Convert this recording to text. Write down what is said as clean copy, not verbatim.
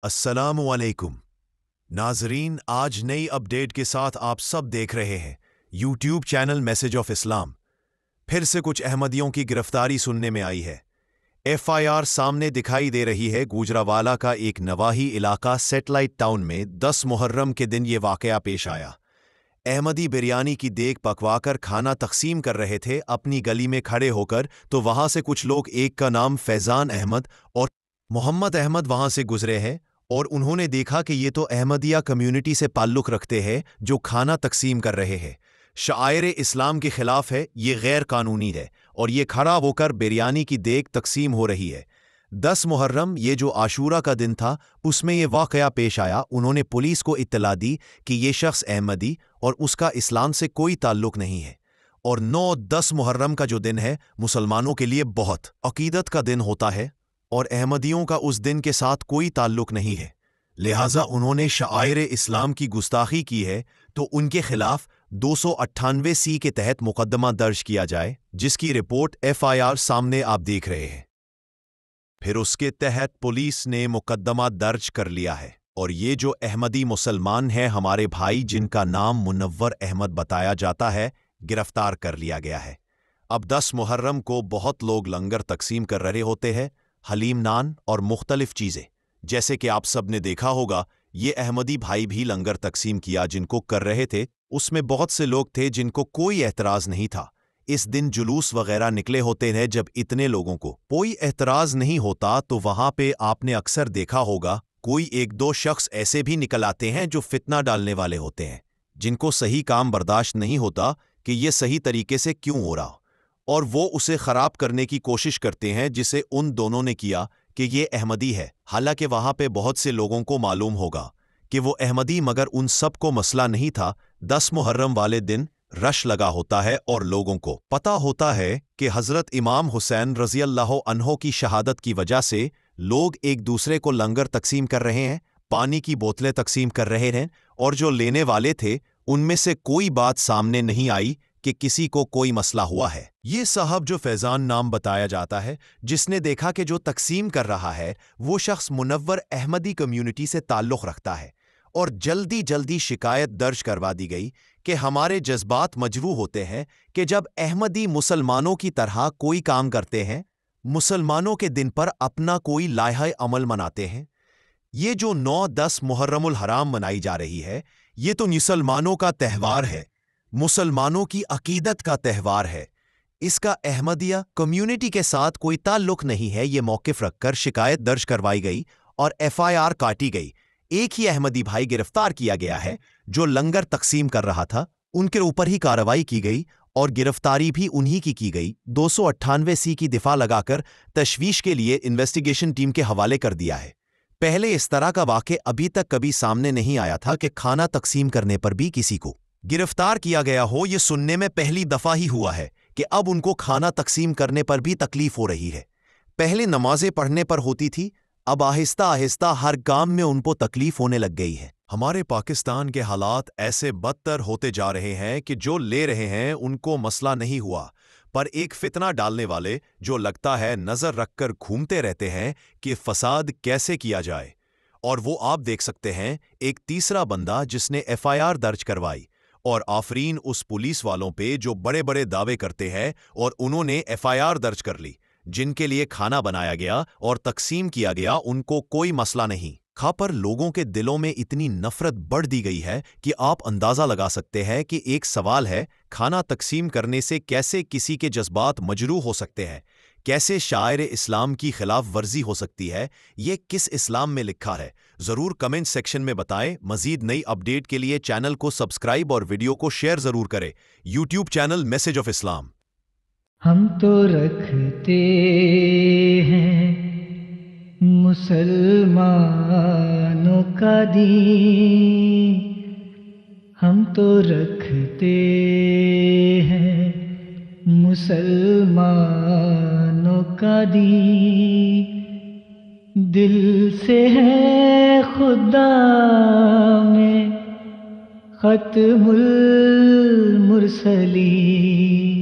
السلام علیکم ناظرین، آج نئی اپڈیٹ کے ساتھ آپ سب دیکھ رہے ہیں یوٹیوب چینل میسج آف اسلام۔ پھر سے کچھ احمدیوں کی گرفتاری سننے میں آئی ہے۔ ایف آئی آر سامنے دکھائی دے رہی ہے۔ گوجرانوالہ کا ایک نواحی علاقہ سیٹلائٹ ٹاؤن میں 10 محرم کے دن یہ واقعہ پیش آیا۔ احمدی بریانی کی دیگ پکوا کر کھانا تقسیم کر رہے تھے اپنی گلی میں کھڑے ہو کر، تو وہاں سے کچھ لوگ، ایک کا نام فیضان احمد اور محمد احمد، وہاں سے گزرے ہیں اور انہوں نے دیکھا کہ یہ تو احمدیہ کمیونٹی سے تعلق رکھتے ہیں جو کھانا تقسیم کر رہے ہیں۔ شعائر اسلام کے خلاف ہے، یہ غیر قانونی ہے اور یہ کھڑا ہو کر بریانی کی دیگ تقسیم ہو رہی ہے۔ 10 محرم، یہ جو عاشورہ کا دن تھا، اس میں یہ واقعہ پیش آیا۔ انہوں نے پولیس کو اطلاع دی کہ یہ شخص احمدی اور اس کا اسلام سے کوئی تعلق نہیں ہے، اور 9-10 محرم کا جو دن ہے مسلمانوں کے لیے بہت عقیدت کا دن ہوتا ہے، اور احمدیوں کا اس دن کے ساتھ کوئی تعلق نہیں ہے، لہٰذا انہوں نے شعائر اسلام کی گستاخی کی ہے، تو ان کے خلاف 298 کے تحت مقدمہ درج کیا جائے، جس کی رپورٹ ایف آئی آر سامنے آپ دیکھ رہے ہیں۔ پھر اس کے تحت پولیس نے مقدمہ درج کر لیا ہے، اور یہ جو احمدی مسلمان ہیں ہمارے بھائی، جن کا نام منور احمد بتایا جاتا ہے، گرفتار کر لیا گیا ہے۔ اب 10 محرم کو بہت لوگ لنگر تقسیم کر رہے ہوتے ہیں، حلیم، نان اور مختلف چیزیں، جیسے کہ آپ سب نے دیکھا ہوگا۔ یہ احمدی بھائی بھی لنگر تقسیم کیا جن کو کر رہے تھے، اس میں بہت سے لوگ تھے جن کو کوئی اعتراض نہیں تھا۔ اس دن جلوس وغیرہ نکلے ہوتے ہیں، جب اتنے لوگوں کو کوئی اعتراض نہیں ہوتا تو وہاں پہ آپ نے اکثر دیکھا ہوگا کوئی 1-2 شخص ایسے بھی نکل آتے ہیں جو فتنہ ڈالنے والے ہوتے ہیں، جن کو صحیح کام برداشت نہیں ہوتا کہ یہ صحیح طریقے سے کیوں ہو رہا، اور وہ اسے خراب کرنے کی کوشش کرتے ہیں، جسے ان دونوں نے کیا کہ یہ احمدی ہے، حالانکہ وہاں پہ بہت سے لوگوں کو معلوم ہوگا کہ وہ احمدی، مگر ان سب کو مسئلہ نہیں تھا۔ 10 محرم والے دن رش لگا ہوتا ہے اور لوگوں کو پتہ ہوتا ہے کہ حضرت امام حسین رضی اللہ عنہ کی شہادت کی وجہ سے لوگ ایک دوسرے کو لنگر تقسیم کر رہے ہیں، پانی کی بوتلیں تقسیم کر رہے ہیں، اور جو لینے والے تھے ان میں سے کوئی بات سامنے نہیں آئی کہ کسی کو کوئی مسئلہ ہوا ہے۔ یہ صاحب جو فیضان نام بتایا جاتا ہے، جس نے دیکھا کہ جو تقسیم کر رہا ہے وہ شخص منور احمدی کمیونٹی سے تعلق رکھتا ہے، اور جلدی شکایت درج کروا دی گئی کہ ہمارے جذبات مجروح ہوتے ہیں کہ جب احمدی مسلمانوں کی طرح کوئی کام کرتے ہیں، مسلمانوں کے دن پر اپنا کوئی لائحہ عمل مناتے ہیں۔ یہ جو 9-10 محرم الحرام منائی جا رہی ہے، یہ تو مسلمانوں کا تہوار ہے، مسلمانوں کی عقیدت کا تہوار ہے، اس کا احمدیہ کمیونٹی کے ساتھ کوئی تعلق نہیں ہے۔ یہ موقف رکھ کر شکایت درج کروائی گئی اور ایف آئی آر کاٹی گئی۔ ایک ہی احمدی بھائی گرفتار کیا گیا ہے جو لنگر تقسیم کر رہا تھا، ان کے اوپر ہی کارروائی کی گئی اور گرفتاری بھی انہی کی گئی۔ 298 کی دفعہ لگا کر تشویش کے لیے انویسٹیگیشن ٹیم کے حوالے کر دیا ہے۔ پہلے اس طرح کا واقع ابھی تک کبھی سامنے نہیں آیا تھا کہ کھانا تقسیم کرنے پر بھی کسی کو گرفتار کیا گیا ہو۔ یہ سننے میں پہلی دفعہ ہی ہوا ہے کہ اب ان کو کھانا تقسیم کرنے پر بھی تکلیف ہو رہی ہے۔ پہلے نمازیں پڑھنے پر ہوتی تھی، اب آہستہ آہستہ ہر کام میں ان کو تکلیف ہونے لگ گئی ہے۔ ہمارے پاکستان کے حالات ایسے بدتر ہوتے جا رہے ہیں کہ جو لے رہے ہیں ان کو مسئلہ نہیں ہوا، پر ایک فتنہ ڈالنے والے جو لگتا ہے نظر رکھ کر گھومتے رہتے ہیں کہ فساد کیسے کیا جائے، اور وہ آپ دیکھ سکتے ہیں ایک تیسرا بندہ جس نے ایف آئی آر درج کروائی، اور آفرین اس پولیس والوں پہ جو بڑے بڑے دعوے کرتے ہیں اور انہوں نے ایف آئی آر درج کر لی، جن کے لیے کھانا بنایا گیا اور تقسیم کیا گیا، ان کو کوئی مسئلہ نہیں۔ پر لوگوں کے دلوں میں اتنی نفرت بڑھ دی گئی ہے کہ آپ اندازہ لگا سکتے ہیں کہ ایک سوال ہے، کھانا تقسیم کرنے سے کیسے کسی کے جذبات مجروح ہو سکتے ہیں، کیسے شاعر اسلام کی خلاف ورزی ہو سکتی ہے، یہ کس اسلام میں لکھا ہے؟ ضرور کمنٹ سیکشن میں بتائیں۔ مزید نئی اپڈیٹ کے لیے چینل کو سبسکرائب اور ویڈیو کو شیئر ضرور کریں۔ یوٹیوب چینل میسج آف اسلام۔ ہم تو رکھتے ہیں مسلمانوں کا دین، ہم تو رکھتے ہیں مسلمانوں کا دین، دل سے ہے خدا میں ختم المرسلین۔